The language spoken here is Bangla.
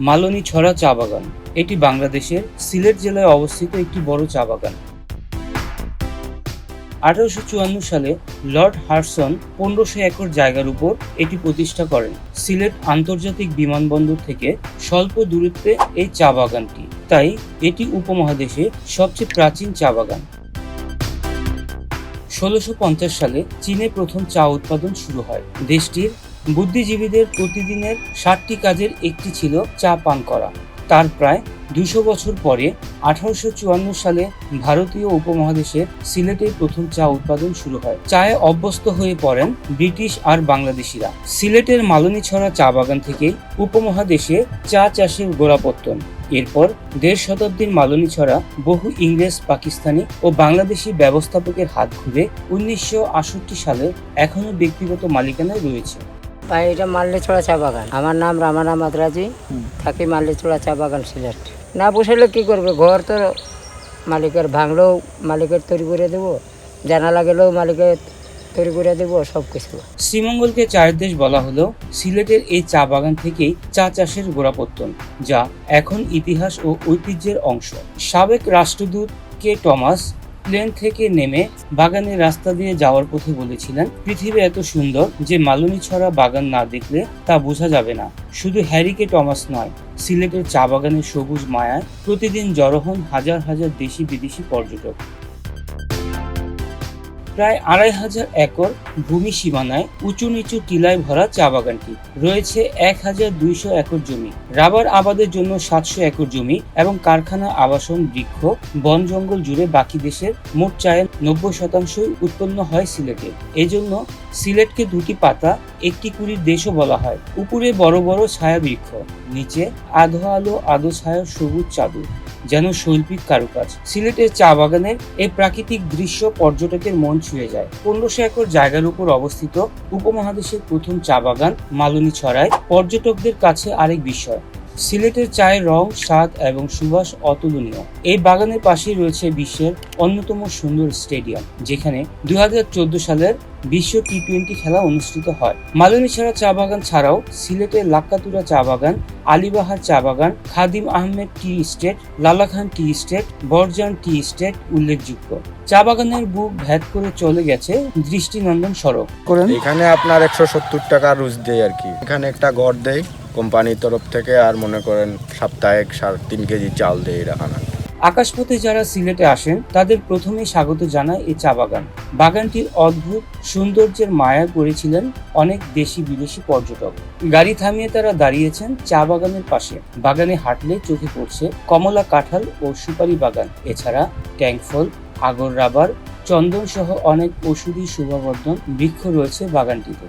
মালনীছড়া চা বাগান। এটি বাংলাদেশের সিলেট জেলায় অবস্থিত একটি বড় চা বাগান। 1854 সালে লর্ড হার্সন 1500 একর জায়গার উপর এটি প্রতিষ্ঠা করেন। সিলেট আন্তর্জাতিক বিমানবন্দর থেকে স্বল্প দূরত্বে এই চা বাগানটি, তাই এটি উপমহাদেশে সবচেয়ে প্রাচীন চা বাগান। 1650 সালে চীনে প্রথম চা উৎপাদন শুরু হয়। দেশটির বুদ্ধিজীবীদের প্রতিদিনের 60টি কাজের একটি ছিল চা পান করা। তার প্রায় 200 বছর পরে 1854 সালে ভারতীয় উপমহাদেশে সিলেটে প্রথম চা উৎপাদন শুরু হয়। চায়ে অভ্যস্ত হয়ে পড়েন ব্রিটিশ আর বাংলাদেশিরা। সিলেটের মালনীছড়া চা বাগান থেকেই উপমহাদেশে চা চাষের গোড়াপত্তন। এরপর 1.5 শতাব্দীর মালনীছড়া বহু ইংরেজ, পাকিস্তানি ও বাংলাদেশি ব্যবস্থাপকের হাত ঘুরে 1968 সালে এখনো ব্যক্তিগত মালিকানায় রয়েছে। ভাই, এটা মালনীছড়া চা বাগান। আমার নাম রামানা মাদ্রাজি, থাকি মালনীছড়া চা বাগান, সিলেট। না বসালে কি করবে, ঘর তো মালিকের ভাঙলেও মালিকের তৈরি করে দেবো, জানালা গেলেও মালিকের তৈরি করে দেবো, সব কিছু। শ্রীমঙ্গলকে চায়ের দেশ বলা হলেও সিলেটের এই চা বাগান থেকেই চা চাষের গোড়াপত্তন, যা এখন ইতিহাস ও ঐতিহ্যের অংশ। সাবেক রাষ্ট্রদূত কে টমাস প্লেন থেকে নেমে বাগানের রাস্তা দিয়ে যাওয়ার পথে বলেছিলেন, পৃথিবী এত সুন্দর যে মালনীছড়া বাগান না দেখলে তা বোঝা যাবে না। শুধু হ্যারি কে টমাস নয়, সিলেটের চা বাগানের সবুজ মায়ায় প্রতিদিন জড়ো হন হাজার হাজার দেশি বিদেশি পর্যটক। প্রায় 2500 একর ভূমি সীমানায় উঁচু নিচু টিলায় ভরা চা বাগানটি। রয়েছে 1200 একর জমি, রাবার আবাদের জন্য 700 একর জমি এবং কারখানা, আবাসন, বৃক্ষ, বন জঙ্গল জুড়ে বাকি দেশের মোট চায়ের 90% উৎপন্ন হয় সিলেটে। এজন্য সিলেটকে দুটি পাতা একটি কুড়ির দেশও বলা হয়। উপরে বড় বড় ছায়া বৃক্ষ, নিচে আধো আলো আধো ছায়ার সবুজ চাদর, যেন শৈল্পিক কারুকাজ। সিলেটের চা বাগানের এই প্রাকৃতিক দৃশ্য পর্যটকের মন ছুঁয়ে যায়। 1500 একর জায়গার উপর অবস্থিত উপমহাদেশের প্রথম চা বাগান মালনীছড়ায় পর্যটকদের কাছে আরেক বিস্ময়। সিলেটের চায়ের রং, স্বাদ এবং সুবাস অতুলনীয়। এই বাগানের পাশেই রয়েছে বিশ্বের অন্যতম সুন্দর স্টেডিয়াম, যেখানে 2014 সালের বিশ্ব টি-20 খেলা অনুষ্ঠিত হয়। মালনীছড়া চা বাগান ছাড়াও সিলেটের লাক্কাতুরা চা বাগান, আলীবাহার চা বাগান, Khadim Ahmed tea estate, Lalakhan tea estate, Barjan tea estate উল্লেখযোগ্য। চা বাগানের বুক ভেদ করে চলে গেছে দৃষ্টিনন্দন সড়ক। এখানে আপনার 170 টাকা রোজ দেয় আর কি। এখানে একটা গড় দেয় কোম্পানির তরফ থেকে, আর মনে করেন সাপ্তাহিক 3.5 কেজি চাল দেয় এরকম। আকাশপথে যারা সিলেটে আসেন তাদের প্রথমেই স্বাগত জানায় এই চা বাগান। বাগানটির অদ্ভুত সৌন্দর্যের মায়া করেছিলেন অনেক দেশি বিদেশি পর্যটক। গাড়ি থামিয়ে তারা দাঁড়িয়েছেন চা বাগানের পাশে। বাগানে হাঁটলে চোখে পড়ছে কমলা, কাঁঠাল ও সুপারি বাগান। এছাড়া ট্যাঙ্কফল, আগর, রাবার, চন্দন সহ অনেক ঔষধি শোভাবর্ধন বৃক্ষ রয়েছে বাগানটিতে।